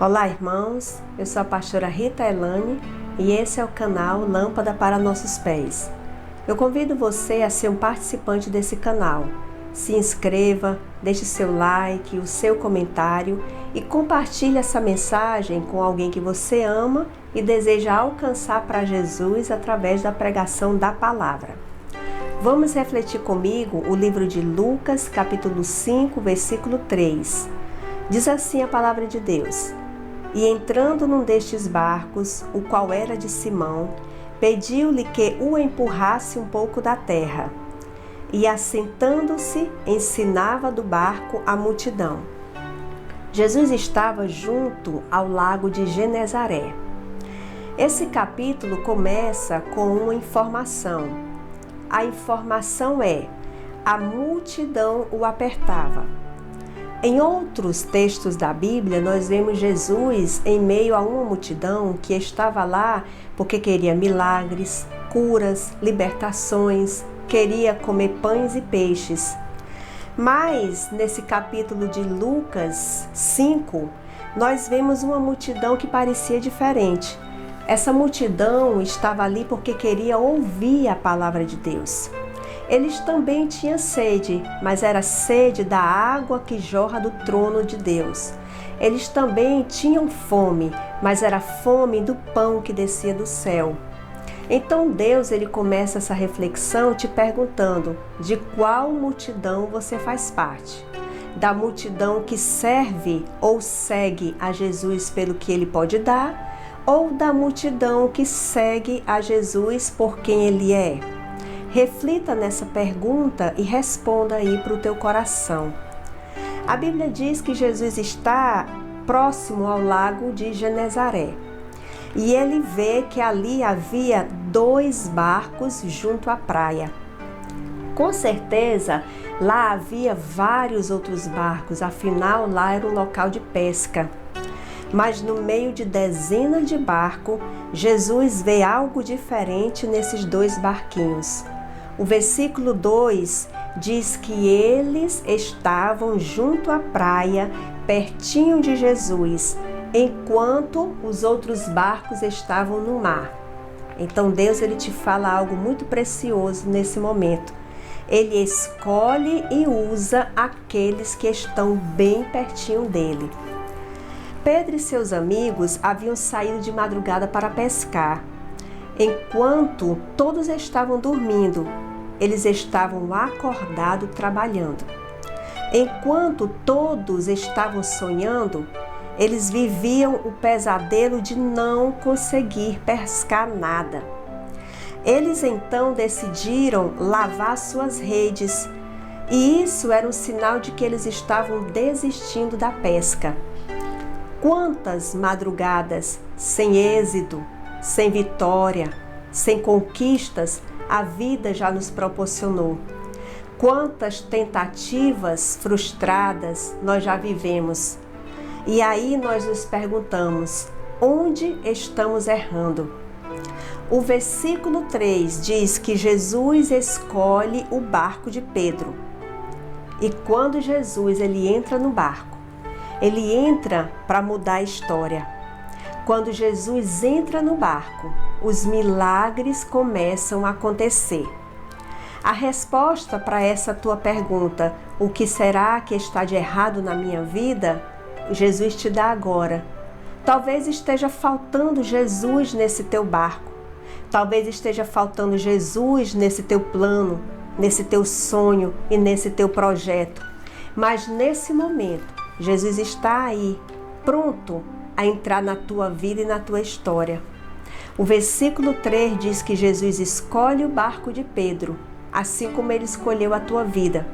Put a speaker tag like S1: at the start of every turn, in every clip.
S1: Olá, irmãos, eu sou a pastora Rita Elane e esse é o canal Lâmpada para Nossos Pés. Eu convido você a ser um participante desse canal. Se inscreva, deixe seu like, o seu comentário e compartilhe essa mensagem com alguém que você ama e deseja alcançar para Jesus através da pregação da palavra. Vamos refletir comigo o livro de Lucas, capítulo 5, versículo 3. Diz assim a palavra de Deus: E entrando num destes barcos, o qual era de Simão, pediu-lhe que o empurrasse um pouco da terra. E assentando-se, ensinava do barco a multidão. Jesus estava junto ao lago de Genezaré. Esse capítulo começa com uma informação. A informação é: a multidão o apertava. Em outros textos da Bíblia, nós vemos Jesus em meio a uma multidão que estava lá porque queria milagres, curas, libertações, queria comer pães e peixes. Mas, nesse capítulo de Lucas 5, nós vemos uma multidão que parecia diferente. Essa multidão estava ali porque queria ouvir a palavra de Deus. Eles também tinham sede, mas era sede da água que jorra do trono de Deus. Eles também tinham fome, mas era fome do pão que descia do céu. Então Deus ele começa essa reflexão te perguntando: de qual multidão você faz parte? Da multidão que serve ou segue a Jesus pelo que ele pode dar, ou da multidão que segue a Jesus por quem ele é? Reflita nessa pergunta e responda aí para o teu coração. A Bíblia diz que Jesus está próximo ao lago de Genezaré. E ele vê que ali havia 2 barcos junto à praia. Com certeza, lá havia vários outros barcos, afinal lá era um local de pesca. Mas no meio de dezenas de barcos, Jesus vê algo diferente nesses 2 barquinhos. O versículo 2 diz que eles estavam junto à praia, pertinho de Jesus, enquanto os outros barcos estavam no mar. Então Deus ele te fala algo muito precioso nesse momento. Ele escolhe e usa aqueles que estão bem pertinho dele. Pedro e seus amigos haviam saído de madrugada para pescar. Enquanto todos estavam dormindo, eles estavam acordados trabalhando. Enquanto todos estavam sonhando, eles viviam o pesadelo de não conseguir pescar nada. Eles então decidiram lavar suas redes, e isso era um sinal de que eles estavam desistindo da pesca. Quantas madrugadas sem êxito, sem vitória, sem conquistas a vida já nos proporcionou. Quantas tentativas frustradas nós já vivemos. E aí nós nos perguntamos: onde estamos errando? O versículo 3 diz que Jesus escolhe o barco de Pedro. E quando Jesus ele entra no barco, ele entra para mudar a história. Quando Jesus entra no barco, os milagres começam a acontecer. A resposta para essa tua pergunta, o que será que está de errado na minha vida? Jesus te dá agora. Talvez esteja faltando Jesus nesse teu barco. Talvez esteja faltando Jesus nesse teu plano, nesse teu sonho e nesse teu projeto. Mas nesse momento, Jesus está aí, pronto a entrar na tua vida e na tua história. O versículo 3 diz que Jesus escolhe o barco de Pedro, assim como ele escolheu a tua vida.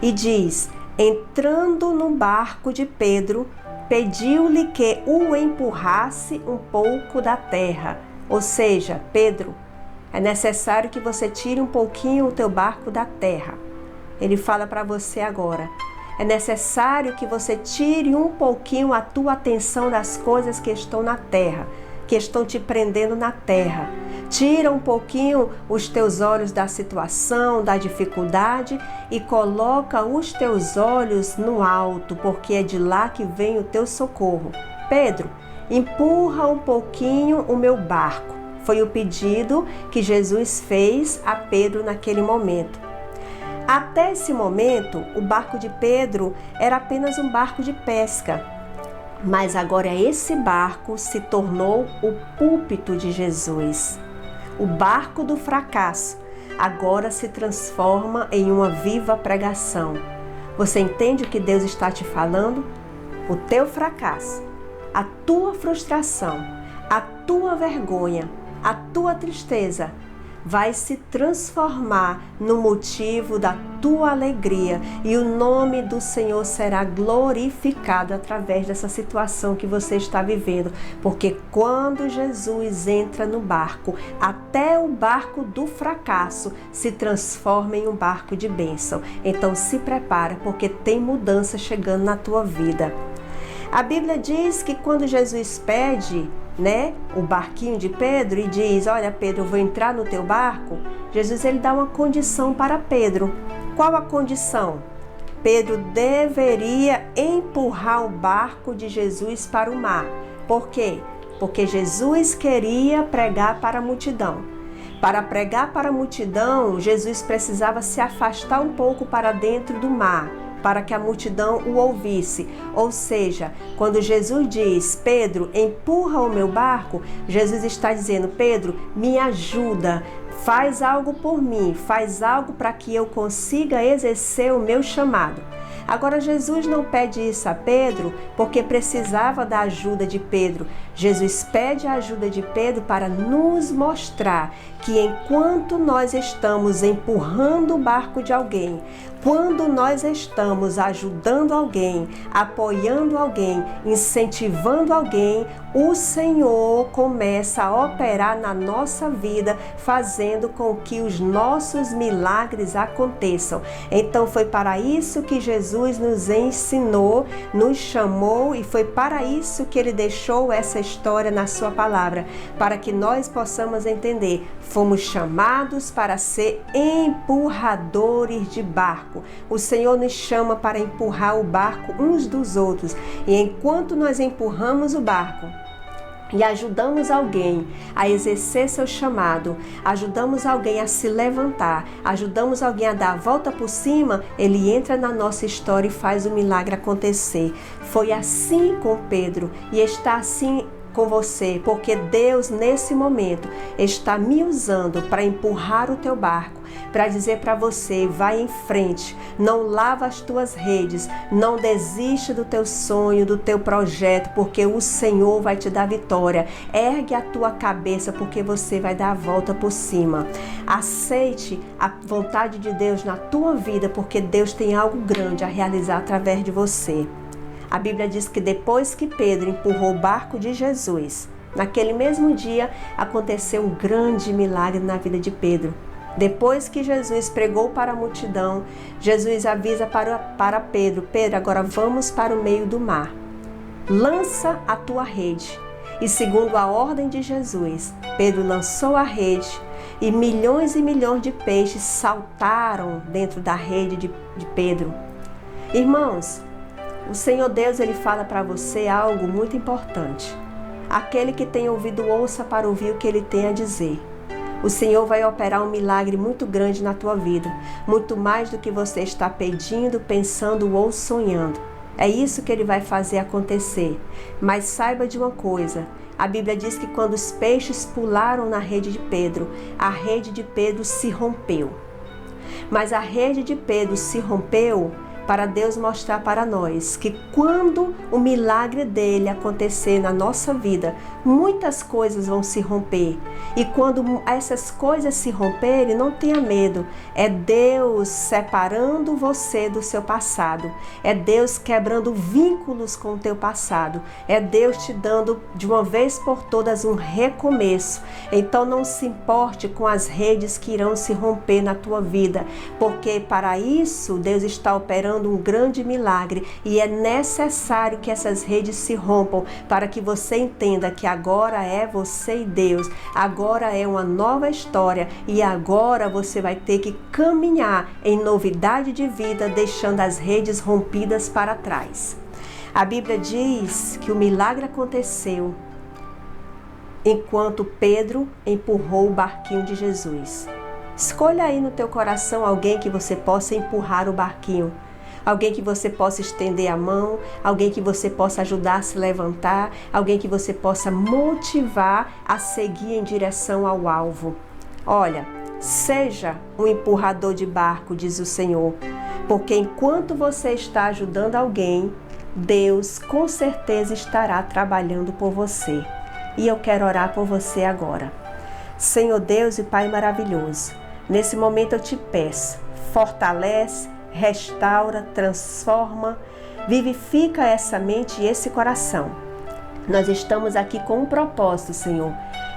S1: E diz: entrando no barco de Pedro, pediu-lhe que o empurrasse um pouco da terra. Ou seja, Pedro, é necessário que você tire um pouquinho o teu barco da terra. Ele fala para você agora: é necessário que você tire um pouquinho a tua atenção das coisas que estão na terra, que estão te prendendo na terra. Tira um pouquinho os teus olhos da situação, da dificuldade e coloca os teus olhos no alto, porque é de lá que vem o teu socorro. Pedro, empurra um pouquinho o meu barco. Foi o pedido que Jesus fez a Pedro naquele momento. Até esse momento, o barco de Pedro era apenas um barco de pesca. Mas agora esse barco se tornou o púlpito de Jesus. O barco do fracasso agora se transforma em uma viva pregação. Você entende o que Deus está te falando? O teu fracasso, a tua frustração, a tua vergonha, a tua tristeza vai se transformar no motivo da tua alegria e o nome do Senhor será glorificado através dessa situação que você está vivendo, porque quando Jesus entra no barco, até o barco do fracasso se transforma em um barco de bênção. Então se prepara, porque tem mudança chegando na tua vida. A Bíblia diz que quando Jesus pede, o barquinho de Pedro e diz: olha, Pedro, eu vou entrar no teu barco, Jesus ele dá uma condição para Pedro. Qual a condição? Pedro deveria empurrar o barco de Jesus para o mar. Por quê? Porque Jesus queria pregar para a multidão. Para pregar para a multidão, Jesus precisava se afastar um pouco para dentro do mar, para que a multidão o ouvisse. Ou seja, quando Jesus diz: Pedro, empurra o meu barco, Jesus está dizendo: Pedro, me ajuda, faz algo por mim, faz algo para que eu consiga exercer o meu chamado. Agora, Jesus não pede isso a Pedro porque precisava da ajuda de Pedro. Jesus pede a ajuda de Pedro para nos mostrar que enquanto nós estamos empurrando o barco de alguém, quando nós estamos ajudando alguém, apoiando alguém, incentivando alguém, o Senhor começa a operar na nossa vida, fazendo com que os nossos milagres aconteçam. Então foi para isso que Jesus nos ensinou, nos chamou, e foi para isso que Ele deixou essa história na sua palavra, para que nós possamos entender. Fomos chamados para ser empurradores de barco. O Senhor nos chama para empurrar o barco uns dos outros. E enquanto nós empurramos o barco e ajudamos alguém a exercer seu chamado, ajudamos alguém a se levantar, ajudamos alguém a dar a volta por cima, Ele entra na nossa história e faz o milagre acontecer. Foi assim com Pedro e está assim com você, porque Deus nesse momento está me usando para empurrar o teu barco, para dizer para você: vai em frente, não lava as tuas redes, não desiste do teu sonho, do teu projeto, porque o Senhor vai te dar vitória. Ergue a tua cabeça, porque você vai dar a volta por cima. Aceite a vontade de Deus na tua vida, porque Deus tem algo grande a realizar através de você. A Bíblia diz que depois que Pedro empurrou o barco de Jesus, naquele mesmo dia aconteceu um grande milagre na vida de Pedro. Depois que Jesus pregou para a multidão, Jesus avisa para Pedro: Pedro, agora vamos para o meio do mar. Lança a tua rede. E segundo a ordem de Jesus, Pedro lançou a rede e milhões de peixes saltaram dentro da rede de Pedro. Irmãos, o Senhor Deus, Ele fala para você algo muito importante. Aquele que tem ouvido, ouça para ouvir o que Ele tem a dizer. O Senhor vai operar um milagre muito grande na tua vida, muito mais do que você está pedindo, pensando ou sonhando. É isso que Ele vai fazer acontecer. Mas saiba de uma coisa: a Bíblia diz que quando os peixes pularam na rede de Pedro, a rede de Pedro se rompeu. Mas a rede de Pedro se rompeu para Deus mostrar para nós que quando o milagre dele acontecer na nossa vida, muitas coisas vão se romper. E quando essas coisas se romperem, não tenha medo. É Deus separando você do seu passado. É Deus quebrando vínculos com o teu passado. É Deus te dando de uma vez por todas um recomeço. Então não se importe com as redes que irão se romper na tua vida, porque para isso Deus está operando um grande milagre e é necessário que essas redes se rompam para que você entenda que agora é você e Deus, agora é uma nova história e agora você vai ter que caminhar em novidade de vida, deixando as redes rompidas para trás. A Bíblia diz que o milagre aconteceu enquanto Pedro empurrou o barquinho de Jesus. Escolha aí no teu coração alguém que você possa empurrar o barquinho, alguém que você possa estender a mão, alguém que você possa ajudar a se levantar, alguém que você possa motivar a seguir em direção ao alvo. Olha, seja um empurrador de barco, diz o Senhor, porque enquanto você está ajudando alguém, Deus com certeza estará trabalhando por você. E eu quero orar por você agora. Senhor Deus e Pai maravilhoso, nesse momento eu te peço, fortalece, restaura, transforma, vivifica essa mente e esse coração. Nós estamos aqui com um propósito, Senhor,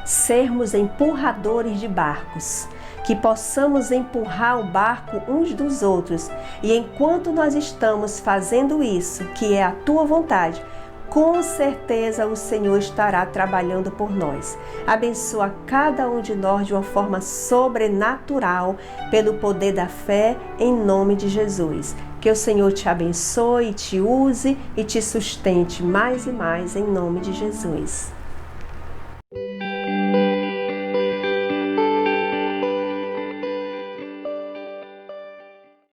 S1: sermos empurradores de barcos, que possamos empurrar o barco uns dos outros. E enquanto nós estamos fazendo isso, que é a tua vontade, com certeza o Senhor estará trabalhando por nós. Abençoa cada um de nós de uma forma sobrenatural, pelo poder da fé, em nome de Jesus. Que o Senhor te abençoe, te use e te sustente mais e mais, em nome de Jesus.